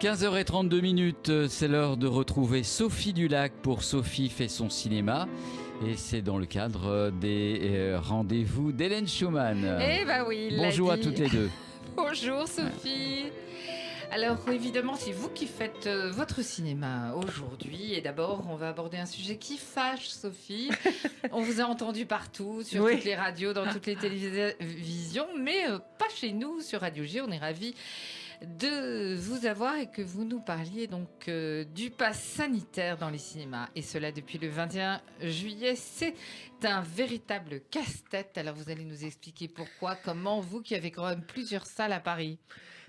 15h32, c'est l'heure de retrouver Sophie Dulac pour Sophie fait son cinéma. Et c'est dans le cadre des rendez-vous d'Hélène Schumann. Eh ben oui, bonjour à toutes les deux. Bonjour Sophie. Alors évidemment, c'est vous qui faites votre cinéma aujourd'hui. Et d'abord, on va aborder un sujet qui fâche, Sophie. On vous a entendu partout, sur toutes les radios, dans toutes les télévisions, mais pas chez nous, sur Radio G. On est ravis de vous avoir et que vous nous parliez donc du pass sanitaire dans les cinémas. Et cela depuis le 21 juillet. C'est un véritable casse-tête. Alors vous allez nous expliquer pourquoi, comment, vous qui avez quand même plusieurs salles à Paris.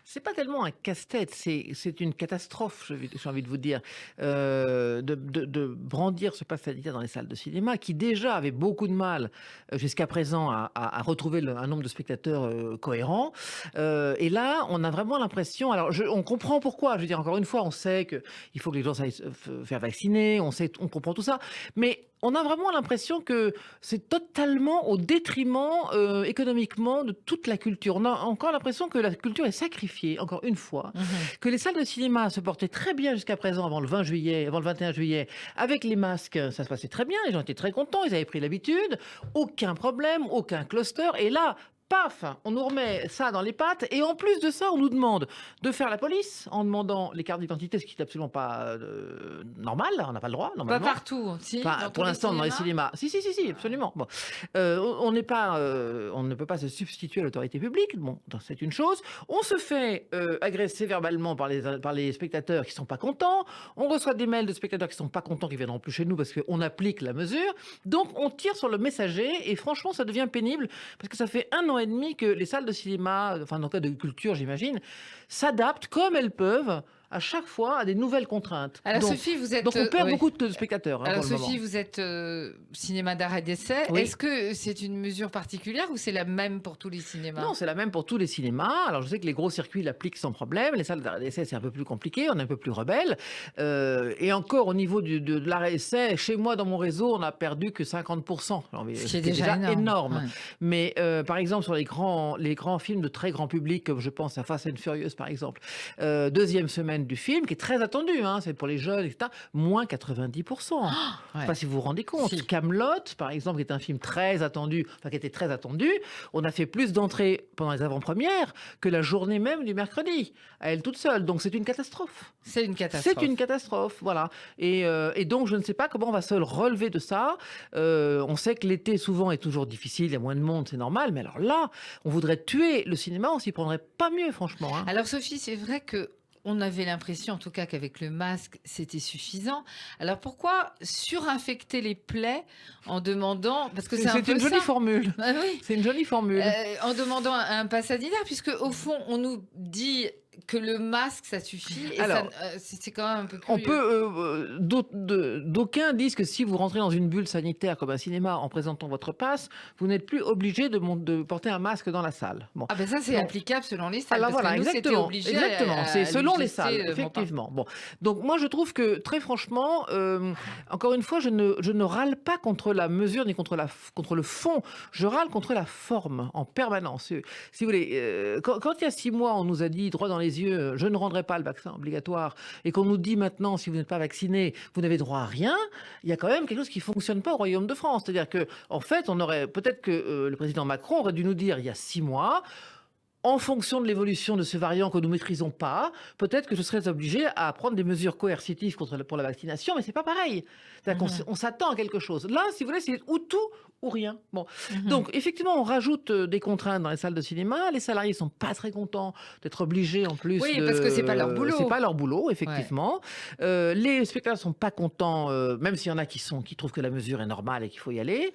C'est pas tellement un casse-tête, c'est une catastrophe, j'ai envie de vous dire, de brandir ce pass sanitaire dans les salles de cinéma, qui déjà avait beaucoup de mal jusqu'à présent à retrouver un nombre de spectateurs cohérent. Et là, on a vraiment l'impression, alors on comprend pourquoi, je veux dire, encore une fois, on sait qu'il faut que les gens s'aillent faire vacciner, on comprend tout ça, mais on a vraiment l'impression que c'est totalement au détriment économiquement de toute la culture. On a encore l'impression que la culture est sacrifiée, encore une fois, que les salles de cinéma se portaient très bien jusqu'à présent, avant le 21 juillet, avec les masques, ça se passait très bien, les gens étaient très contents, ils avaient pris l'habitude, aucun problème, aucun cluster, et là, paf, on nous remet ça dans les pattes, et en plus de ça, on nous demande de faire la police en demandant les cartes d'identité, ce qui n'est absolument pas normal, on n'a pas le droit, normalement. Pas partout, si. Enfin, pour l'instant, dans les cinémas. Si, absolument. Bon. On ne peut pas se substituer à l'autorité publique, bon, c'est une chose. On se fait agresser verbalement par les spectateurs qui ne sont pas contents, on reçoit des mails de spectateurs qui ne sont pas contents, qui ne viendront plus chez nous parce qu'on applique la mesure, donc on tire sur le messager, et franchement, ça devient pénible, parce que ça fait 1 an et demi que les salles de cinéma, enfin dans le cas de culture j'imagine, s'adaptent comme elles peuvent à chaque fois à des nouvelles contraintes. Alors Sophie, vous êtes... Donc on perd beaucoup de spectateurs. Alors Sophie, vous êtes cinéma d'art et d'essai. Oui. Est-ce que c'est une mesure particulière ou c'est la même pour tous les cinémas ? Non, c'est la même pour tous les cinémas. Alors je sais que les gros circuits l'appliquent sans problème. Les salles d'art et d'essai, c'est un peu plus compliqué, on est un peu plus rebelle. Et encore au niveau de l'art et essai, chez moi dans mon réseau, on a perdu que 50%. C'est déjà énorme. Ouais. Mais par exemple sur les grands films de très grand public, comme je pense à Fast and Furious par exemple, deuxième semaine du film, qui est très attendu, hein, c'est pour les jeunes, etc., moins 90%. Je ne sais pas si vous vous rendez compte. Si. Camelot, par exemple, qui est un film très attendu, enfin qui était très attendu, on a fait plus d'entrées pendant les avant-premières que la journée même du mercredi, à elle toute seule. Donc c'est une catastrophe. C'est une catastrophe. C'est une catastrophe, voilà. Et donc je ne sais pas comment on va se relever de ça. On sait que l'été souvent est toujours difficile, il y a moins de monde, c'est normal, mais alors là, on voudrait tuer le cinéma, on s'y prendrait pas mieux, franchement. Hein. Alors Sophie, c'est vrai que on avait l'impression, en tout cas, qu'avec le masque, c'était suffisant. Alors pourquoi surinfecter les plaies en demandant... Parce que c'est une jolie formule. Ah, oui. C'est une jolie formule. En demandant un pass sanitaire, puisque au fond, on nous dit que le masque, ça suffit. Et alors, c'est quand même un peu curieux. D'aucuns disent que si vous rentrez dans une bulle sanitaire comme un cinéma en présentant votre passe, vous n'êtes plus obligé de porter un masque dans la salle. Bon. Ah ben ça, c'est applicable selon les salles. Alors parce voilà, que nous, exactement. Obligé exactement. C'est selon les salles, effectivement. Bon. Donc moi, je trouve que, très franchement, encore une fois, je ne râle pas contre la mesure ni contre le fond. Je râle contre la forme en permanence. Si vous voulez, quand il y a 6 mois, on nous a dit droit dans les yeux, je ne rendrai pas le vaccin obligatoire, et qu'on nous dit maintenant, si vous n'êtes pas vacciné, vous n'avez droit à rien, il y a quand même quelque chose qui ne fonctionne pas au Royaume de France. C'est-à-dire que, en fait, peut-être que le président Macron aurait dû nous dire il y a 6 mois, en fonction de l'évolution de ce variant que nous ne maîtrisons pas, peut-être que je serais obligé à prendre des mesures coercitives pour la vaccination, mais c'est pas pareil. On s'attend à quelque chose. Là, si vous voulez, c'est ou tout ou rien. Bon. Donc, effectivement, on rajoute des contraintes dans les salles de cinéma. Les salariés sont pas très contents d'être obligés, en plus. Oui, parce que c'est pas leur boulot. C'est pas leur boulot, effectivement. Ouais. Les spectateurs sont pas contents, même s'il y en a qui trouvent que la mesure est normale et qu'il faut y aller.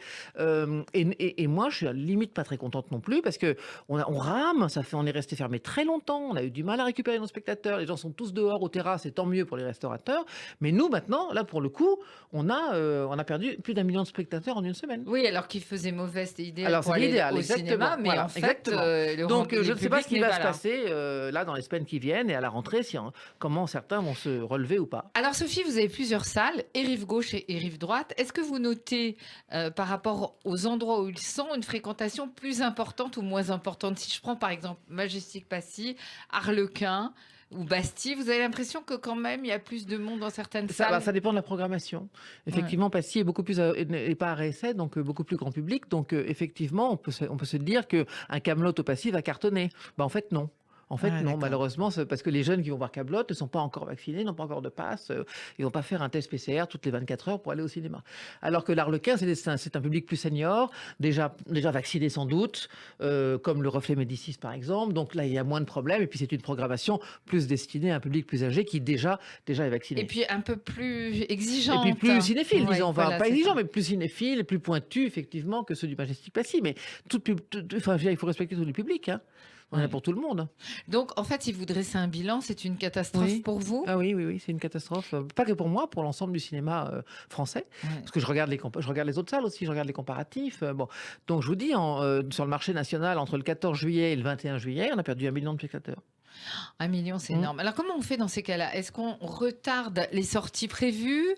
Et moi, je suis à la limite pas très contente non plus, parce que on rame. On est resté fermé très longtemps, on a eu du mal à récupérer nos spectateurs, les gens sont tous dehors aux terrasses, et tant mieux pour les restaurateurs. Mais nous, maintenant, là, pour le coup, on a perdu plus d'1 million de spectateurs en 1 semaine. Oui, alors qu'il faisait mauvais, c'était idéal alors, pour aller au cinéma, mais voilà, en fait, donc je ne sais pas ce qui va se passer là dans les semaines qui viennent et à la rentrée, comment certains vont se relever ou pas. Alors Sophie, vous avez plusieurs salles, et rive gauche et rive droite. Est-ce que vous notez, par rapport aux endroits où ils sont, une fréquentation plus importante ou moins importante ? Si je prends par exemple Majestic Passy, Harlequin, ou Bastille, vous avez l'impression que quand même, il y a plus de monde dans certaines salles? Ça dépend de la programmation. Effectivement, Passy est beaucoup plus n'est pas à essai, donc beaucoup plus grand public. Donc effectivement, on peut se dire qu'un Camelot au Passy va cartonner. En fait, non. En fait, non, malheureusement, c'est parce que les jeunes qui vont voir Camelot ne sont pas encore vaccinés, n'ont pas encore de passe. Ils vont pas faire un test PCR toutes les 24 heures pour aller au cinéma. Alors que l'Arlequin, c'est un public plus senior, déjà vacciné sans doute, comme le Reflet Médicis par exemple. Donc là, il y a moins de problèmes. Et puis c'est une programmation plus destinée à un public plus âgé qui déjà est vacciné. Et puis un peu plus exigeant. Et puis plus cinéphile, disons. Voilà, pas exigeant, mais plus cinéphile, plus pointu, effectivement, que ceux du Majestic Passy. Mais il faut respecter tous les publics. Hein. On en a pour tout le monde. Donc, en fait, si vous dressez un bilan, c'est une catastrophe pour vous? Ah oui, c'est une catastrophe. Pas que pour moi, pour l'ensemble du cinéma français. Parce que je regarde les autres salles aussi, je regarde les comparatifs. Donc, je vous dis, sur le marché national, entre le 14 juillet et le 21 juillet, on a perdu 1 million de spectateurs. 1 million, c'est énorme. Alors, comment on fait dans ces cas-là? Est-ce qu'on retarde les sorties prévues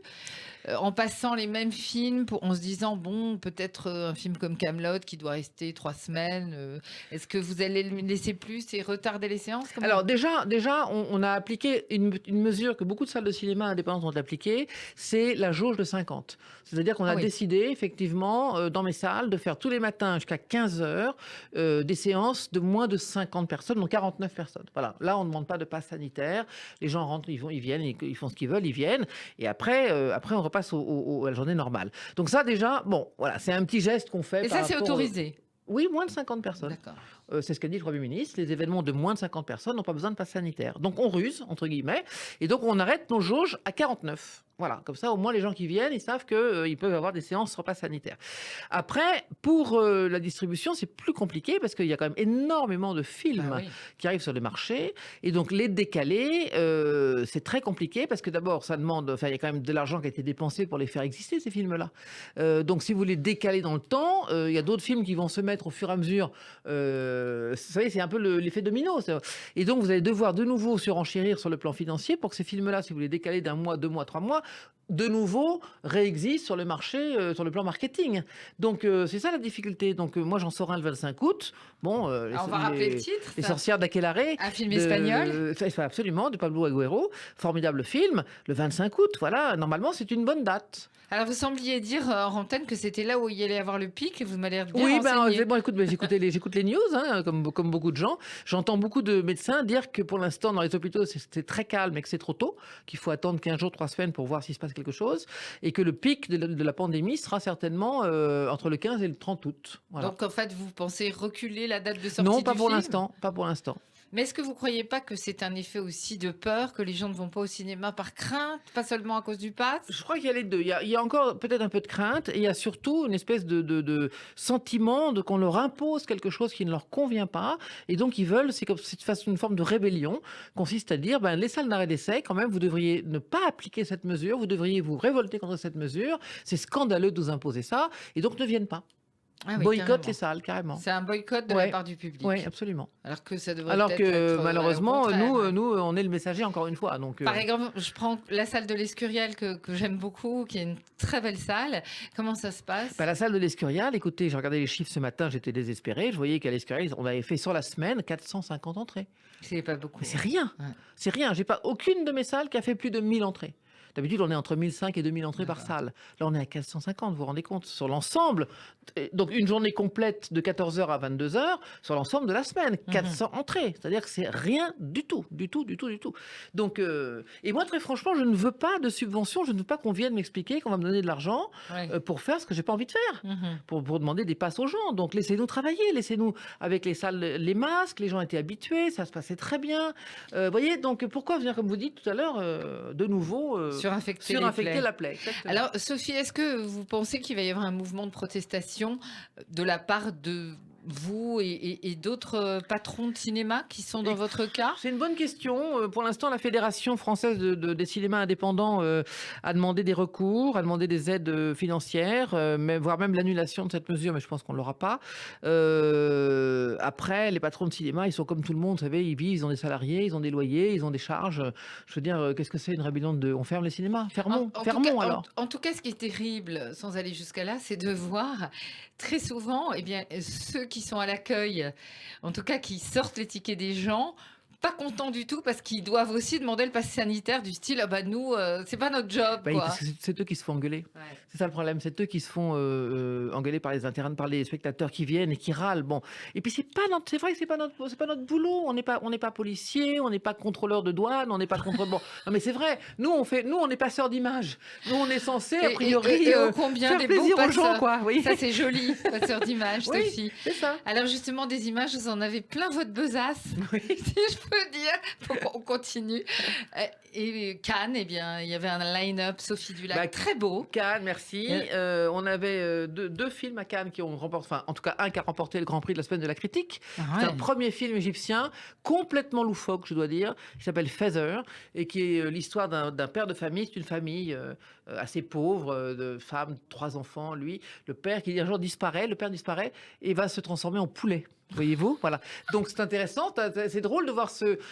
en passant les mêmes films, en se disant, bon, peut-être un film comme Camelot qui doit rester 3 semaines, est-ce que vous allez le laisser plus et retarder les séances? Alors déjà on a appliqué une mesure que beaucoup de salles de cinéma indépendantes ont appliquée, c'est la jauge de 50. C'est-à-dire qu'on a décidé, effectivement, dans mes salles, de faire tous les matins jusqu'à 15 heures des séances de moins de 50 personnes, donc 49 personnes. Voilà. Là, on ne demande pas de passe sanitaire. Les gens rentrent, ils viennent, ils font ce qu'ils veulent, ils viennent. Et après on repasse à la journée normale. Donc ça, déjà, voilà, c'est un petit geste qu'on fait. Et ça, c'est autorisé? Oui, moins de 50 personnes. D'accord. C'est ce qu'a dit le Premier ministre. Les événements de moins de 50 personnes n'ont pas besoin de passe sanitaire. Donc on ruse, entre guillemets, et donc on arrête nos jauges à 49. Voilà, comme ça, au moins, les gens qui viennent, ils savent qu'ils peuvent avoir des séances sans passe sanitaire. Après, pour la distribution, c'est plus compliqué parce qu'il y a quand même énormément de films qui arrivent sur le marché. Et donc, les décaler, c'est très compliqué parce que d'abord, ça demande... il y a quand même de l'argent qui a été dépensé pour les faire exister, ces films-là. Donc, si vous les décalez dans le temps, il y a d'autres films qui vont se mettre au fur et à mesure. Vous savez, c'est un peu l'effet domino. Et donc, vous allez devoir de nouveau surenchérir sur le plan financier pour que ces films-là, si vous les décalez d'1 mois, 2 mois, 3 mois, de nouveau réexistent sur le marché, sur le plan marketing. Donc, c'est ça la difficulté. Donc, moi, j'en sors un le 25 août. On va rappeler le titre. Les sorcières d'Aquelarre. Un film espagnol. Absolument, de Pablo Agüero. Formidable film. Le 25 août, voilà. Normalement, c'est une bonne date. Alors, vous sembliez dire en antenne que c'était là où il y allait avoir le pic. Vous m'avez l'air bien renseigné. Écoute, j'écoute les news, hein, comme beaucoup de gens. J'entends beaucoup de médecins dire que pour l'instant, dans les hôpitaux, c'est très calme et que c'est trop tôt, qu'il faut attendre 15 jours, 3 semaines pour voir s'il se passe quelque chose, et que le pic de la pandémie sera certainement entre le 15 et le 30 août. Voilà. Donc, en fait, vous pensez reculer la date de sortie du film ? Non, pas pour l'instant. Mais est-ce que vous ne croyez pas que c'est un effet aussi de peur, que les gens ne vont pas au cinéma par crainte, pas seulement à cause du pass? Je crois qu'il y a les deux. Il y a encore peut-être un peu de crainte et il y a surtout une espèce de sentiment qu'on leur impose quelque chose qui ne leur convient pas. Et donc, ils veulent, c'est comme si tu fasses une forme de rébellion, consiste à dire, les salles d'arrêt d'essai, quand même, vous devriez ne pas appliquer cette mesure, vous devriez vous révolter contre cette mesure. C'est scandaleux de nous imposer ça et donc ne viennent pas. Boycott les salles, carrément. C'est un boycott de la part du public. Oui, absolument. Alors que ça devrait être malheureusement, nous, on est le messager, encore une fois. Donc, Par exemple, je prends la salle de l'Escurial que j'aime beaucoup, qui est une très belle salle. Comment ça se passe? La salle de l'Escurial, écoutez, j'ai regardé les chiffres ce matin, j'étais désespéré. Je voyais qu'à l'Escurial, on avait fait sur la semaine 450 entrées. C'est pas beaucoup. Mais c'est rien. Ouais. C'est rien. J'ai pas aucune de mes salles qui a fait plus de 1000 entrées. D'habitude, on est entre 1005 et 2000 entrées par salle. Là, on est à 450, vous vous rendez compte, sur l'ensemble. Donc, une journée complète de 14h à 22h sur l'ensemble de la semaine. 400 entrées. C'est-à-dire que c'est rien du tout, du tout. Donc, et moi, très franchement, je ne veux pas de subvention. Je ne veux pas qu'on vienne m'expliquer qu'on va me donner de l'argent pour faire ce que j'ai pas envie de faire. Pour demander des passes aux gens. Donc, laissez-nous travailler. Laissez-nous, avec les salles, les masques. Les gens étaient habitués. Ça se passait très bien. Vous voyez, donc, pourquoi venir, comme vous dites tout à l'heure, de nouveau... Surinfecter la plaie. Exactement. Alors, Sophie, est-ce que vous pensez qu'il va y avoir un mouvement de protestation de la part de vous et d'autres patrons de cinéma qui sont dans votre cas? C'est une bonne question. Pour l'instant, la Fédération française des cinémas indépendants a demandé des recours, a demandé des aides financières, voire même l'annulation de cette mesure, mais je pense qu'on ne l'aura pas. Après, les patrons de cinéma, ils sont comme tout le monde, vous savez, ils vivent, ils ont des salariés, ils ont des loyers, ils ont des charges. Je veux dire, qu'est-ce que c'est une rébellion on ferme les cinémas? Fermons alors. En tout cas, ce qui est terrible, sans aller jusqu'à là, c'est de voir très souvent, ceux qui sont à l'accueil, en tout cas qui sortent les tickets des gens, pas contents du tout parce qu'ils doivent aussi demander le pass sanitaire du style, ah bah nous, c'est pas notre job, Bah, quoi. parce que c'est eux qui se font engueuler. Ouais. C'est ça le problème, c'est eux qui se font engueuler par les internes, par les spectateurs qui viennent et qui râlent. Bon, et puis c'est vrai que c'est pas notre boulot. On n'est pas policier, on n'est pas contrôleur de douane, on n'est pas contre. Bon, non mais c'est vrai. Nous on est passeurs d'image. Nous on est censé a priori et ô combien faire des plaisir beaux aux gens, passeurs. quoi. Oui, Ça c'est joli, passeur d'image, Oui. Sophie. c'est ça. Alors justement, des images, vous en avez plein votre besace, Oui. si je peux dire. Faut qu'on continue. Et Cannes, eh bien, il y avait un line-up, Sophie Dulac, Bah, très beau. Cannes, merci. On avait deux films à Cannes qui ont remporté, enfin en tout cas un qui a remporté le Grand Prix de la semaine de la critique. Ah C'est ouais. un premier film égyptien, complètement loufoque, je dois dire, qui s'appelle Feather, et qui est l'histoire d'un père de famille. C'est une famille assez pauvre, de femmes, 3 enfants, lui. Le père qui un jour disparaît, le père disparaît et va se transformer en poulet. Voyez-vous, voilà. Donc c'est intéressant, c'est drôle de voir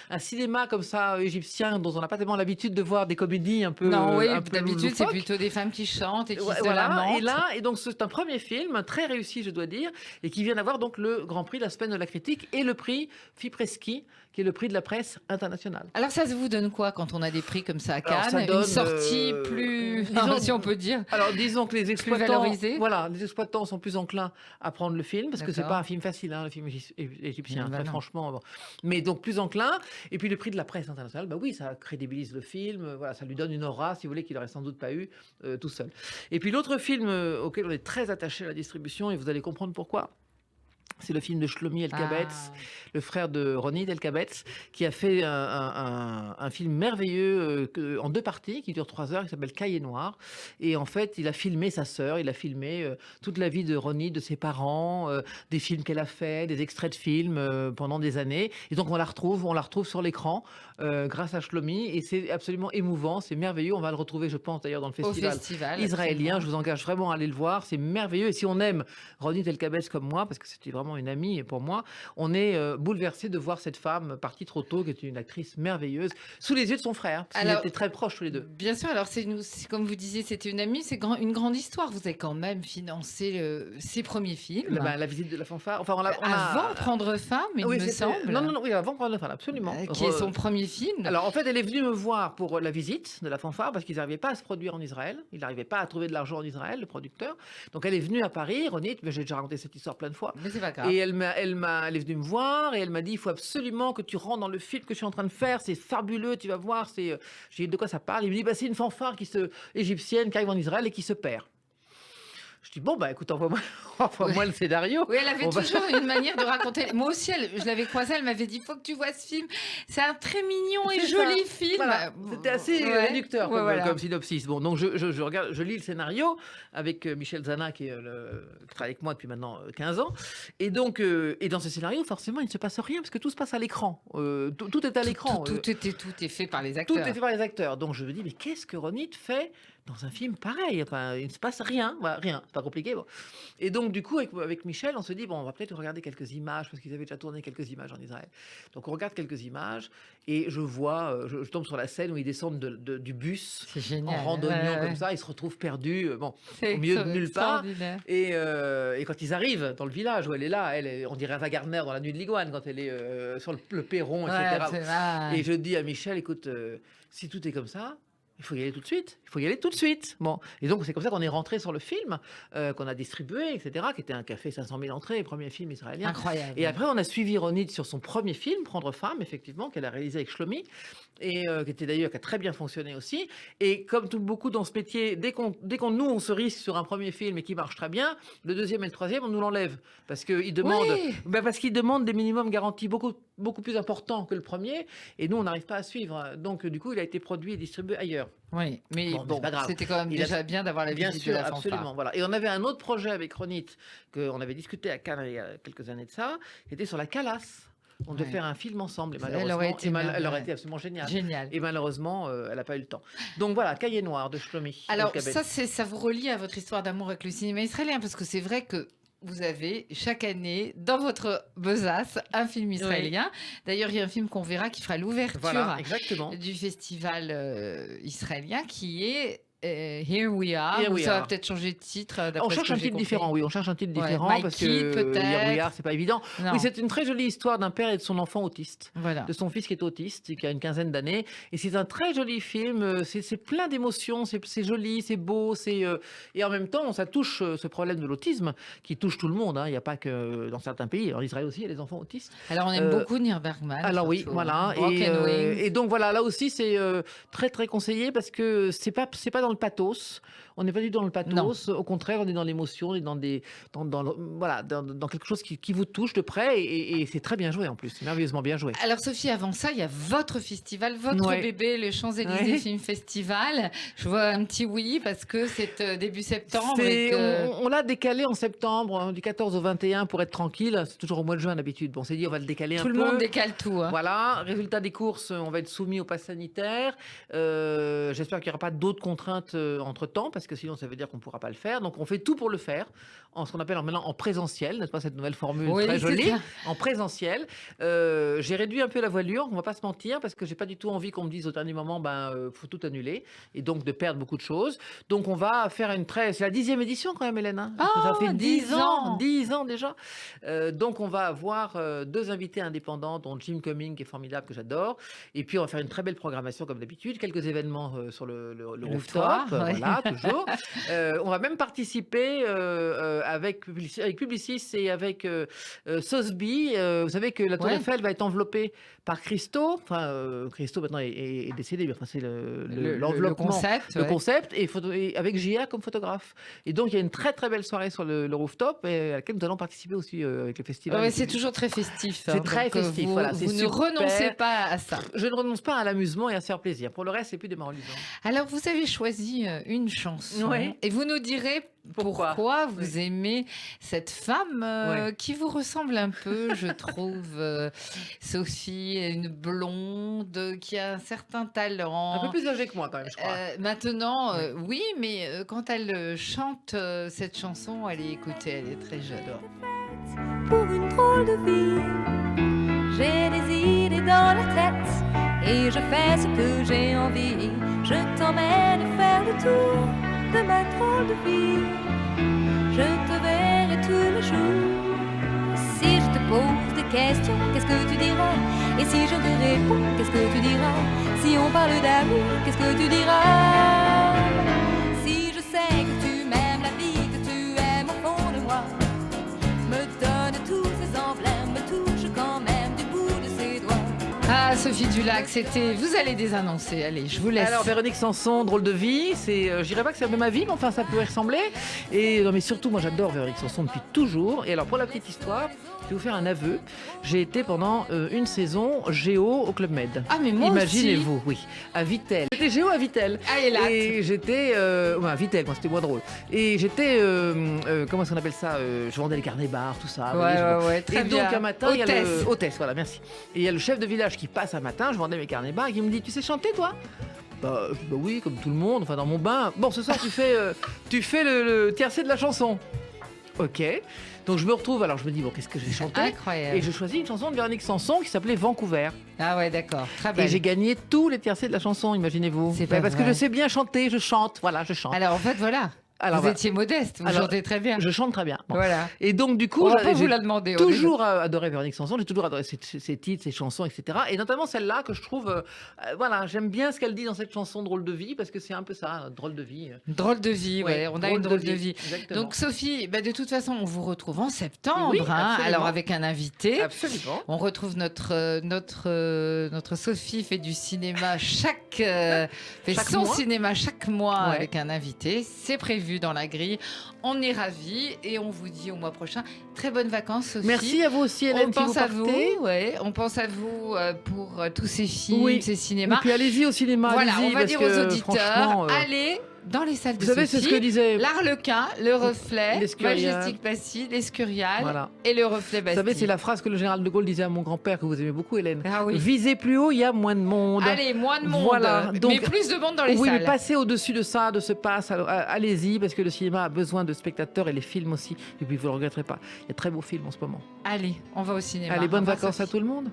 un cinéma comme ça égyptien dont on n'a pas tellement l'habitude de voir des comédies un peu. Non, oui, un peu d'habitude, c'est loufoques. plutôt des femmes qui chantent et qui Ouais, se voilà. lamentent. Et donc c'est un premier film très réussi, je dois dire, et qui vient d'avoir donc le Grand Prix de la semaine de la critique et le prix Fipreschi, qui est le prix de la presse internationale. Alors ça vous donne quoi quand on a des prix comme ça à Alors, Cannes? ça donne, Une sortie plus, disons- si on peut dire. Alors disons que les exploitants, valorisé. voilà, les exploitants sont plus enclins à prendre le film parce que c'est D'accord. pas un film facile, hein, le film égyptien, Bah très non. franchement. Bon. Mais donc plus enclin. Et puis le prix de la presse internationale, bah oui, ça crédibilise le film, voilà, ça lui donne une aura, si vous voulez, qu'il aurait sans doute pas eu tout seul. Et puis l'autre film auquel on est très attaché à la distribution, et vous allez comprendre pourquoi. C'est le film de Shlomi El-Kabetz, le frère de Ronit El-Kabetz, qui a fait un film merveilleux en 2 parties, qui dure 3 heures, qui s'appelle Cahier Noir. Et en fait, il a filmé sa sœur, il a filmé toute la vie de Ronit, de ses parents, des films qu'elle a fait, des extraits de films pendant des années. Et donc on la retrouve sur l'écran grâce à Shlomi. Et c'est absolument émouvant, c'est merveilleux. On va le retrouver, je pense, d'ailleurs, dans le Au festival festival israélien. absolument. Je vous engage vraiment à aller le voir, c'est merveilleux. Et si on aime Ronit El-Kabetz comme moi, parce que c'était vraiment une amie et pour moi, on est bouleversé de voir cette femme partie trop tôt, qui est une actrice merveilleuse, sous les yeux de son frère, parce qu'ils Alors, étaient très proches tous les deux. Bien sûr, alors c'est comme vous disiez, c'était une amie, c'est une grande histoire. Vous avez quand même financé ses premiers films. La visite de la fanfare, enfin Avant Prendre Femme, il oui, me c'était- semble. Non, oui, avant Prendre Femme, absolument. Qui est son premier film. Alors en fait, elle est venue me voir pour la visite de la fanfare parce qu'ils n'arrivaient pas à se produire en Israël. Ils n'arrivaient pas à trouver de l'argent en Israël, le producteur. Donc elle est venue à Paris, Ronit, mais j'ai déjà raconté cette histoire plein de fois. Mais c'est pas grave. Et elle est venue me voir et elle m'a dit il faut absolument que tu rentres dans le film que je suis en train de faire, c'est fabuleux, tu vas voir. J'ai dit de quoi ça parle. Il me dit bah, c'est une fanfare égyptienne qui arrive en Israël et qui se perd. Je dis bon bah écoute envoie-moi le scénario. Oui, elle avait On va- toujours une manière de raconter. Moi aussi, je l'avais croisée, elle m'avait dit il faut que tu vois ce film. C'est un très mignon et C'est joli ça. film. Voilà. C'était assez Ouais. réducteur Ouais, voilà. comme synopsis. Bon, donc je lis le scénario avec Michel Zana qui travaille avec moi depuis maintenant 15 ans. Et donc, et dans ce scénario, forcément, il ne se passe rien parce que tout se passe à l'écran. Tout est à l'écran. Tout est fait par les Tout acteurs. est fait par les acteurs. Donc je me dis, mais qu'est-ce que Ronit fait dans un film pareil? Enfin, il ne se passe rien. Voilà, rien. C'est pas compliqué. Bon. Et donc, du coup, avec Michel, on se dit, bon, on va peut-être regarder quelques images parce qu'ils avaient déjà tourné quelques images en Israël. Donc, on regarde quelques images et je vois, je tombe sur la scène où ils descendent du bus C'est génial. en randonnion Ouais, comme ça. Ils se retrouvent perdus. Bon. C'est au milieu de nulle part. extraordinaire. Et quand ils arrivent dans le village où elle est là, on dirait Ava Gardner dans La Nuit de l'Iguane quand elle est sur le perron, etc. Ouais, c'est vrai. Et je dis à Michel, écoute, si tout est comme ça, il faut y aller tout de suite. Il faut y aller tout de suite. Bon. Et donc, c'est comme ça qu'on est rentré sur le film, qu'on a distribué, etc., qui était un café 500 000 entrées, premier film israélien. Incroyable. Et après, on a suivi Ronit sur son premier film, Prendre Femme, effectivement, qu'elle a réalisé avec Shlomi, et qui a très bien fonctionné aussi. Et comme beaucoup dans ce métier, dès qu'on nous, on se risque sur un premier film et qui marche très bien, le deuxième et le troisième, on nous l'enlève. Parce qu'ils demandent, Oui. parce qu'ils demandent des minimums garantis beaucoup plus importants que le premier, et nous, on n'arrive pas à suivre. Donc, du coup, il a été produit et distribué ailleurs. Oui, mais Bon, bon, c'est pas grave. c'était quand même Il a- déjà bien d'avoir la Bien visite sûr, de la fanfare. absolument. Voilà. Et on avait un autre projet avec Ronit, qu'on avait discuté à Cannes il y a quelques années de ça, qui était sur la Calas. On devait Ouais. faire un film ensemble. Et Elle malheureusement, aurait été elle aurait ouais. été absolument géniale. Génial. Et malheureusement, elle n'a pas eu le temps. Donc voilà, Cahier Noir de Shlomi. Alors El-Kabetz. ça vous relie à votre histoire d'amour avec le cinéma israélien, parce que c'est vrai que vous avez chaque année dans votre besace un film israélien. D'ailleurs, il y a un film qu'on verra qui fera l'ouverture Voilà, exactement. du festival israélien qui est Here We Are. Here Ou We ça va Are. peut-être changer de titre. On d'après ce cherche que un j'ai titre compris. différent, oui, on cherche un titre Ouais, différent My parce Kid, que peut-être. Here We Are, c'est pas évident. Non. Oui, c'est une très jolie histoire d'un père et de son enfant autiste. Voilà. De son fils qui est autiste, qui a une quinzaine d'années. Et c'est un très joli film, c'est plein d'émotions, c'est joli, c'est beau, et en même temps, ça touche ce problème de l'autisme qui touche tout le monde, hein. Il n'y a pas que dans certains pays. En Israël aussi, il y a des enfants autistes. Alors, on aime beaucoup Nir Bergman. Alors oui, surtout, voilà. hein. Broken Wings. Et donc voilà, là aussi, c'est très très conseillé parce que c'est pas dans le pathos. On n'est pas du tout dans le pathos. Au contraire, on est dans l'émotion, on est dans quelque chose qui vous touche de près et c'est très bien joué en plus, c'est merveilleusement bien joué. Alors Sophie, avant ça, il y a votre festival, votre Ouais. bébé, le Champs-Élysées Ouais. Film Festival. Je vois un petit oui parce que c'est début septembre. C'est- Et que... On l'a décalé en septembre, hein, du 14 au 21 pour être tranquille. C'est toujours au mois de juin d'habitude. Bon, on s'est dit on va le décaler un Tout peu. le monde décale tout. Hein. Voilà, résultat des courses, on va être soumis au pass sanitaire. J'espère qu'il n'y aura pas d'autres contraintes entre-temps, parce que sinon ça veut dire qu'on ne pourra pas le faire. Donc on fait tout pour le faire, en ce qu'on appelle maintenant en présentiel, n'est-ce pas, cette nouvelle formule Oui, très c'est jolie, ça. en présentiel. J'ai réduit un peu la voilure, on ne va pas se mentir, parce que j'ai pas du tout envie qu'on me dise au dernier moment, faut tout annuler, et donc de perdre beaucoup de choses. Donc on va faire c'est la 10e édition quand même, Hélène. Hein, parce que ça fait 10 ans, 10 ans déjà. Donc on va avoir 2 invités indépendants, dont Jim Cumming, qui est formidable, que j'adore. Et puis on va faire une très belle programmation comme d'habitude, quelques événements sur le rooftop, toit, ouais. voilà, toujours. On va même participer avec Publicis et avec Sotheby. Vous savez que la Tour Ouais. Eiffel va être enveloppée par Christo. Enfin, Christo maintenant est décédé, mais enfin, c'est l'enveloppement. concept. Le ouais. concept et avec JA comme photographe. Et donc il y a une très très belle soirée sur le rooftop et à laquelle nous allons participer aussi avec le festival. Ouais, c'est toujours très festif. C'est très festif, Vous, voilà, c'est vous ne super. renoncez pas à ça. Je ne renonce pas à l'amusement et à se faire plaisir. Pour le reste, c'est plus démoralisant. Alors, vous avez choisi une chanson Ouais. et vous nous direz pourquoi vous aimez cette femme Ouais. qui vous ressemble un peu, je trouve. Sophie, une blonde qui a un certain talent. Un peu plus âgée que moi, quand même, je crois. Maintenant, oui, mais quand elle chante cette chanson, allez écouter, elle est très jeune. Pour une drôle de vie, j'ai des idées dans la tête et je fais ce que j'ai envie. Je t'emmène faire le tour de ma drôle de vie. Je te verrai tous les jours. Si je te pose des questions, qu'est-ce que tu diras? Et si je te réponds, qu'est-ce que tu diras? Si on parle d'amour, qu'est-ce que tu diras? Si je sais que tu m'aimes la vie, que tu aimes au fond de moi, me donne tous ces emblèmes, me touche quand même du bout de ses doigts. Ah, Sophie Dulac, c'était. Vous allez désannoncer, allez, je vous laisse. Alors Véronique Sanson, drôle de vie, je dirais pas que c'est un peu ma vie, mais enfin ça peut y ressembler. Et non mais surtout, moi j'adore Véronique Sanson depuis toujours. Et alors pour la petite histoire, je vais vous faire un aveu. J'ai été pendant une saison géo au Club Med. Ah, mais moi Imaginez-vous, oui, à Vittel. J'étais géo à Vittel. Ah, et là, Et j'étais à Vittel, moi c'était moins drôle. Et j'étais comment est-ce qu'on appelle ça, je vendais les carnets bars, tout ça. vous voyez, je- ouais, très Et bien. donc un matin, il y a Hôtesse. le hôtesse, voilà, merci. Et il y a le chef de village qui passe un matin, je vendais mes carnets bars, et qui me dit, tu sais chanter toi? Bah oui, comme tout le monde, enfin dans mon bain. Bon, ce soir tu fais le tiercé de la chanson. Ok. Donc je me retrouve, alors je me dis, bon, qu'est-ce que je vais chanter? Incroyable. Et je choisis une chanson de Véronique Sanson qui s'appelait Vancouver. Ah ouais, d'accord. Très Et belle. j'ai gagné tous les tiercés de la chanson, imaginez-vous. C'est pas Parce vrai. que je sais bien chanter, je chante, voilà, je chante. Alors en fait, voilà. Alors, vous voilà. étiez modeste, vous Alors, chantez très bien. Je chante très bien. Bon. Voilà. Et donc du coup, On va pas vous j'ai la demander. toujours adoré Véronique Sanson, j'ai toujours adoré ses titres, ses chansons, etc. Et notamment celle-là que je trouve, voilà, j'aime bien ce qu'elle dit dans cette chanson Drôle de vie, parce que c'est un peu ça, drôle de vie. Drôle de vie, ouais. On a une drôle de vie. Exactement. Donc Sophie, bah, de toute façon, on vous retrouve en septembre, Oui, hein, absolument. alors avec un invité. Absolument. On retrouve notre Sophie fait du cinéma fait Chaque son mois. cinéma chaque mois Ouais. avec un invité. C'est prévu dans la grille. On est ravis et on vous dit au mois prochain. Très bonnes vacances, Sophie. Merci à vous aussi, Hélène, On qui pense à vous, partez. ouais. On pense à vous pour tous ces films, Oui. ces Et cinémas. puis allez-y au cinéma, Voilà, allez-y, on va parce dire que, aux auditeurs, franchement, allez dans les salles de vous savez, c'est Sophie. ce que disait. L'Arlequin, le Reflet, L'Escurial. Majestic Passy, l'Escurial Voilà. et le Reflet Vous Bastille. savez, c'est la phrase que le général de Gaulle disait à mon grand-père, que vous aimez beaucoup, Hélène. Ah oui. Visez plus haut, il y a moins de monde. Allez, moins de monde, Voilà, donc- mais plus de monde dans les Oui, salles. mais passez au-dessus de ça, de ce pass. Alors, allez-y, parce que le cinéma a besoin de spectateurs et les films aussi. Et puis, vous ne le regretterez pas. Il y a de très beaux films en ce moment. Allez, on va au cinéma. Allez, Au bonnes revoir, vacances à Sophie. tout le monde.